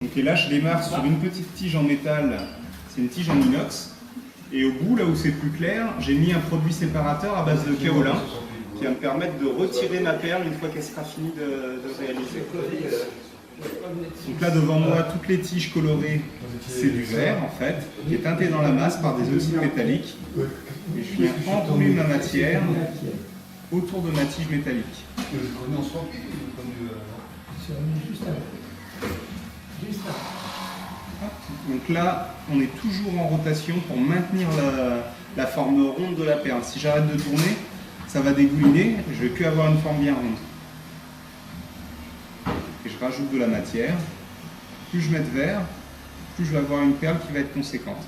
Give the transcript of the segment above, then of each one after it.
Donc, et là, je démarre sur une petite tige en métal, c'est une tige en inox. Et au bout, là où c'est plus clair, j'ai mis un produit séparateur à base de kaolin qui va me permettre de retirer ma perle une fois qu'elle sera finie de réaliser. Donc là, devant moi, toutes les tiges colorées, c'est du verre en fait, qui est teinté dans la masse par des oxydes métalliques. Et je viens entourer ma matière autour de ma tige métallique. Donc là, on est toujours en rotation pour maintenir la forme ronde de la perle. Si j'arrête de tourner, ça va dégouliner, je ne vais plus avoir une forme bien ronde. Et je rajoute de la matière. Plus je mets de verre, plus je vais avoir une perle qui va être conséquente.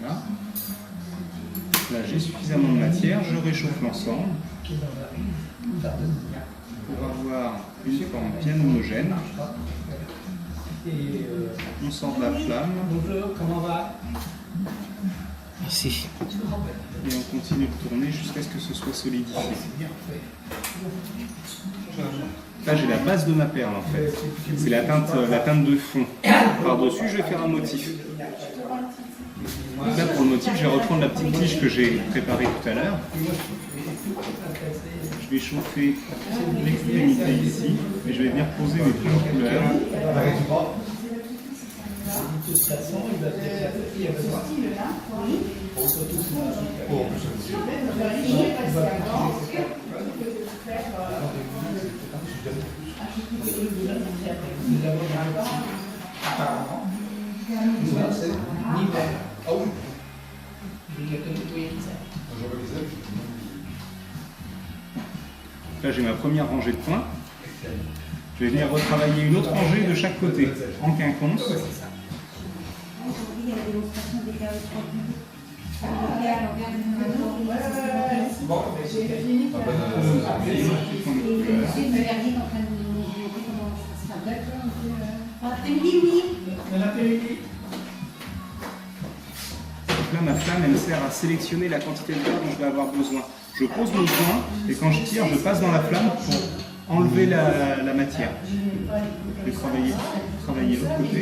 Voilà. Là, j'ai suffisamment de matière, je réchauffe l'ensemble pour avoir une forme bien homogène. On sort de la flamme. Bonjour, comment va? Merci. Et on continue de tourner jusqu'à ce que ce soit solidifié. Là, j'ai la base de ma perle en fait. C'est la teinte de fond. Par-dessus, je vais faire un motif. Donc là, pour le motif, je vais reprendre la petite tige que j'ai préparée tout à l'heure. Je vais chauffer l'extrémité ici et je vais venir poser mes plusieurs couleurs. Là, j'ai ma première rangée de points. Je vais venir retravailler une autre rangée de chaque côté, en quinconce. Là, ma flamme, elle me sert à sélectionner la quantité de verre dont je vais avoir besoin. Je pose mon point et quand je tire, je passe dans la flamme pour enlever la matière. Je vais travailler l'autre côté.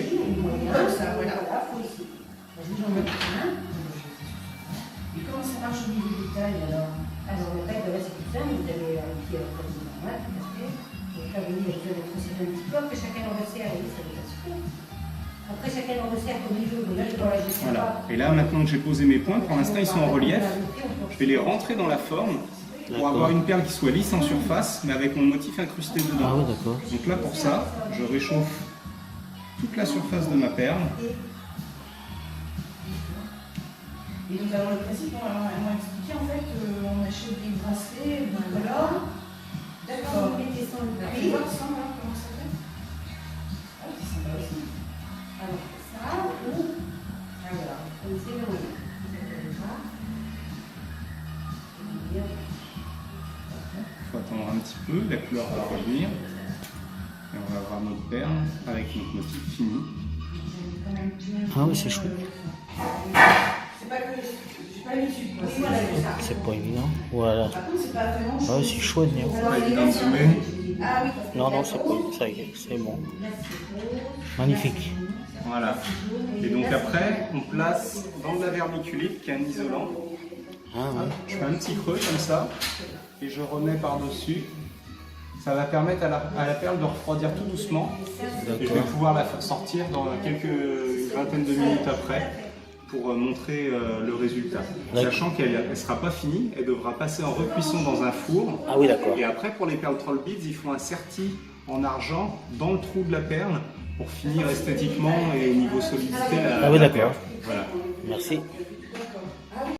Et comment ça marche au niveau du détail alors? Alors le taille de là c'est tout ça, vous avez un outil à la normal, tout à fait. Donc là vous avez besoin de procéder un petit peu, après chacun en resserre, et ça va être super. Après chacun en resserre comme il veut, donc là je dois la gestion. Voilà. Et là maintenant que j'ai posé mes points, pour l'instant ils sont en relief, je vais les rentrer dans la forme pour avoir une perle qui soit lisse en surface, mais avec mon motif incrusté dedans. Ah oui, d'accord. Donc là pour ça, je réchauffe toute la surface de ma perle. Et donc alors le principe, on m'a expliqué en fait, on achète des bracelets, des colores. D'accord, vous mettez ça en Tu prix. vois ça, là, comment ça fait? Ah oui, c'est sympa aussi. Alors ça, ou... Ah voilà, comme c'est le moyen. Il faut attendre un petit peu, la couleur va revenir. Et on va avoir notre perle avec notre motif fini. Ah oui, c'est chouette. C'est pas que. J'ai pas l'issue. Oui, voilà, c'est ça. C'est pas évident. Voilà. Par contre, c'est pas vraiment. Ah oui, c'est chouette, Néo. Pas évident de zoomer. Ah oui, Non, non, c'est pas. Ça y est, c'est bon. Magnifique. Voilà. Et donc après, on place dans de la vermiculite qui est un isolant. Ah ouais. Je fais un petit creux comme ça et je remets par-dessus. Ça va permettre à la perle de refroidir tout doucement. Et je vais pouvoir la sortir dans une vingtaine de minutes après pour montrer le résultat. Sachant qu'elle ne sera pas finie, elle devra passer en recuisson dans un four. Ah oui, d'accord. Et après, pour les perles troll beads, ils font un serti en argent dans le trou de la perle pour finir esthétiquement et au niveau solidité. Ah oui, d'accord. Voilà. Merci.